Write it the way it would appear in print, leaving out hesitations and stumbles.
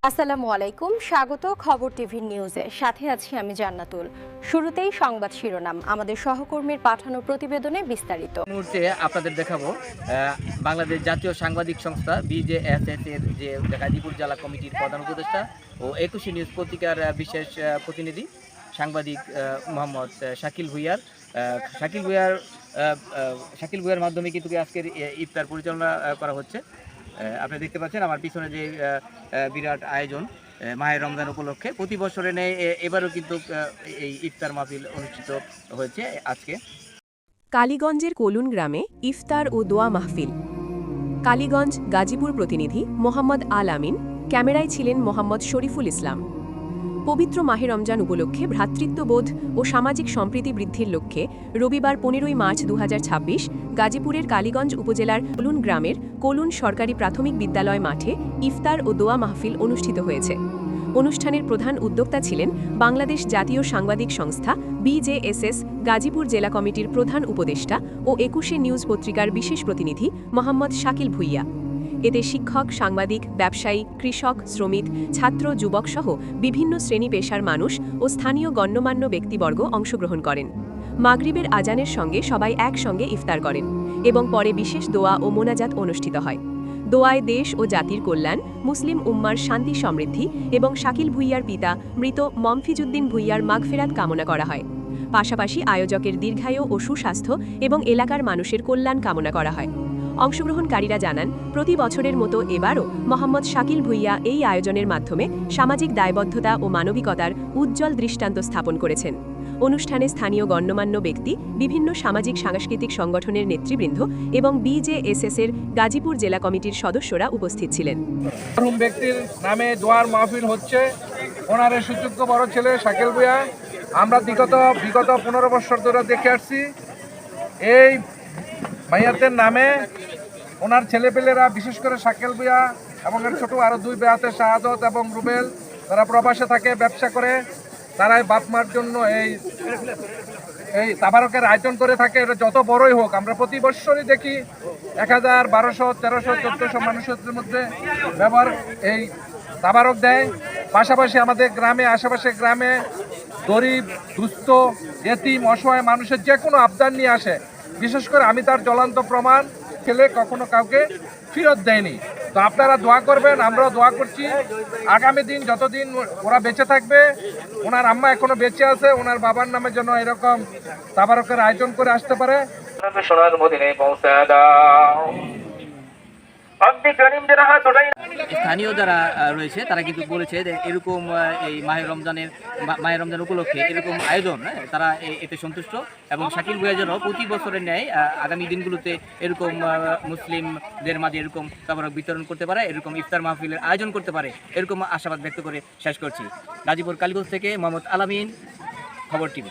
আসসালামু আলাইকুম, স্বাগত খবর টিভি নিউজে। সাথে আছি আমি জান্নাতুল। শুরুতেই সংবাদ শিরোনাম, আমাদের সহকর্মীর পাঠানো প্রতিবেদনে বিস্তারিত। মুহূর্তে আপনাদের দেখাবো বাংলাদেশ জাতীয় সাংবাদিক সংস্থা BJSS এর যে গাজীপুর জেলা কমিটির প্রধান উপদেষ্টা ও 21 নিউজ পত্রিকার বিশেষ প্রতিনিধি সাংবাদিক মোহাম্মদ শাকিল ভুঁইয়ার মাধ্যমে কিন্তু আজকের ইফতার পরিচালনা করা হচ্ছে। আপনি দেখতে পাচ্ছেন আমার পিছনে যে বিরাট আয়োজন মাহে রমজান উপলক্ষে প্রতি বছরে নেই, এবারও কিন্তু এই ইফতার মাহফিল অনুষ্ঠিত হয়েছে আজকে। কালীগঞ্জের কলুন গ্রামে ইফতার ও দোয়া মাহফিল। কালীগঞ্জ গাজীপুর প্রতিনিধি মোহাম্মদ আল আমিন, ক্যামেরায় ছিলেন মোহাম্মদ শরীফুল ইসলাম। পবিত্র মাহে রমজান উপলক্ষে ভ্রাতৃত্ববোধ ও সামাজিক সম্প্রীতি বৃদ্ধির লক্ষ্যে রবিবার 15 মার্চ 2026 গাজীপুরের কালীগঞ্জ উপজেলার কলুন গ্রামের কলুন সরকারি প্রাথমিক বিদ্যালয় মাঠে ইফতার ও দোয়া মাহফিল অনুষ্ঠিত হয়েছে। অনুষ্ঠানের প্রধান উদ্যোক্তা ছিলেন বাংলাদেশ জাতীয় সাংবাদিক সংস্থা BJSS গাজীপুর জেলা কমিটির প্রধান উপদেষ্টা ও 21 নিউজ পত্রিকার বিশেষ প্রতিনিধি মোহাম্মদ শাকিল ভুঁইয়া। এতে শিক্ষক, সাংবাদিক, ব্যবসায়ী, কৃষক, শ্রমিক, ছাত্র, যুবক সহ বিভিন্ন শ্রেণী পেশার মানুষ ও স্থানীয় গণ্যমান্য ব্যক্তিবর্গ অংশগ্রহণ করেন। মাগরিবের আজানের সঙ্গে সবাই একসঙ্গে ইফতার করেন এবং পরে বিশেষ দোয়া ও মোনাজাত অনুষ্ঠিত হয়। দোয়ায় দেশ ও জাতির কল্যাণ, মুসলিম উম্মার শান্তি সমৃদ্ধি এবং শাকিল ভুঁইয়ার পিতা মৃত মমফিজউদ্দিন ভুঁইয়ার মাগফিরাত কামনা করা হয়। পাশাপাশি আয়োজকের দীর্ঘায়ু ও সুস্বাস্থ্য এবং এলাকার মানুষের কল্যাণ কামনা করা হয়। অংশগ্রহণকারীরা জানান, প্রতি বছরের মতো এবারও মোহাম্মদ শাকিল ভুঁইয়া এই আয়োজনের মাধ্যমে সামাজিক দায়বদ্ধতা ও মানবিকতার উজ্জ্বল দৃষ্টান্ত স্থাপন করেছেন। অনুষ্ঠানে স্থানীয় গণ্যমান্য ব্যক্তি, বিভিন্ন সামাজিক সাংস্কৃতিক সংগঠনের নেতৃবৃন্দ এবং BJSS এর গাজীপুর জেলা কমিটির সদস্যরা উপস্থিত ছিলেন। মরহুম ব্যক্তির নামে দোয়ার মাহফিল হচ্ছে। ওনার সুযোগ্য বড় ছেলে শাকিল ভুঁইয়া, আমরা বিগত 15 বছর ধরে দেখে আসছি এই ভাইয়াদের নামে ওনার ছেলেপেলেরা, বিশেষ করে শাকিল ভুঁইয়া এবং এর ছোট আরও 2 বেয়াতে শাহাদত এবং রুবেল, তারা প্রবাসে থাকে, ব্যবসা করে, তারাই বাপ মার জন্য এই তাবারকের আয়োজন করে থাকে। এটা যত বড়ই হোক, আমরা প্রতি বছরই দেখি 1000, 1200, 1300, 1400 মানুষের মধ্যে ব্যবহার এই তাবারক দেয়। পাশাপাশি আমাদের গ্রামে, আশেপাশে গ্রামে গরিব, দুস্থ, এতিম, অসহায় মানুষের যে কোনো আবদার নিয়ে আসে। বিশেষ করে আমি তার জ্বলন্ত প্রমাণ, ছেলে কখনো কাউকে ফেরত দেয়নি। তো আপনারা দোয়া করবেন, আমরাও দোয়া করছি। আগামী দিন যতদিন ওরা বেঁচে থাকবে, ওনার আম্মা এখনো বেঁচে আছে, ওনার বাবার নামে যেন এরকম তাবারকের আয়োজন করে আসতে পারে। সোনার মদিনে পৌঁছে দাও। স্থানীয় যারা রয়েছে তারা কিন্তু বলেছে যে এরকম এই মাহে রমজান উপলক্ষে এরকম আয়োজন, তারা এতে সন্তুষ্ট এবং শাকিল ভুঁইয়া যেন প্রতি বছরের ন্যায় আগামী দিনগুলোতে এরকম মুসলিমদের মাঝে এরকম তাবারক বিতরণ করতে পারে, এরকম ইফতার মাহফিলের আয়োজন করতে পারে, এরকম আশাবাদ ব্যক্ত করে শেষ করছি। গাজীপুর কালীগঞ্জ থেকে মোহাম্মদ আল আমিন, খবর টিভি।